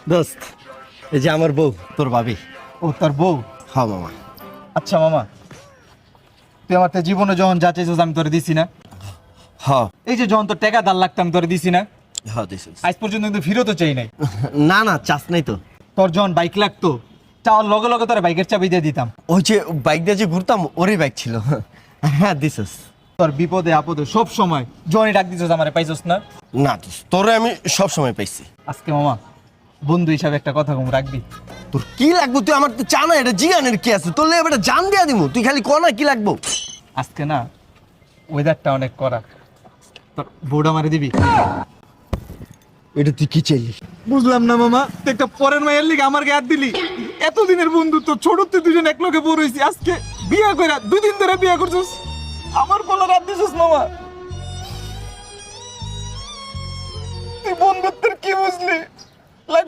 দোস্ত, এই যে আমার বউ, তোর ভাবি। ও তোর বউ? হ্যাঁ মামা। আচ্ছা মামা, তুই আমার তো জীবনে যখন যা চাইছিস আমি তোরে দিছি না? হ্যাঁ এই যে যখন তোর টাকা দাল লাগতো আমি তোরে দিছি না? হ্যাঁ দিছিস। আজ পর্যন্ত কিন্তু ফিরতও চাই নাই। না না, চাস নাই তো। তোর যখন বাইক লাগতো চাওয়ার লগে লগে তোর বাইকের চাবি দিয়ে দিতাম। ওই যে বাইক দিয়ে যে ঘুরতাম, ওরই বাইক ছিল। হ্যাঁ দিছিস। তোর বিপদে আপদে সব সময় জনি ডাক দিছিস, আমারে পাইছস না? না দোস্ত, তোরে আমি সব সময় পাইছি। আজকে মামা বন্ধু হিসাবে একটা কথা কম রাখবি। তোর কি লাগবো তুই আমার তো চা না, এটা জিগানের কি আছে? তোর লেগে এটা জান দিয়া দিমু, তুই খালি কনা কি লাগবো। আজকে না ওয়েদারটা অনেক কড়া, তোর বউটা মারি দিবি? এটা তুই কি চাইলি? বুঝলাম না মামা, তুই একটা পরের মায়ের লিগে আমার গায়ে হাত দিলি। এতদিনের বন্ধুত্ব, ছোটতে দুজন এক লগে বড় হইছি, আজকে বিয়া কইরা 2 দিন ধরে বিয়া করছিস, আমার বলা রাত দিছিস মামা। তুই বন্ধুত্বের কি বুঝলি?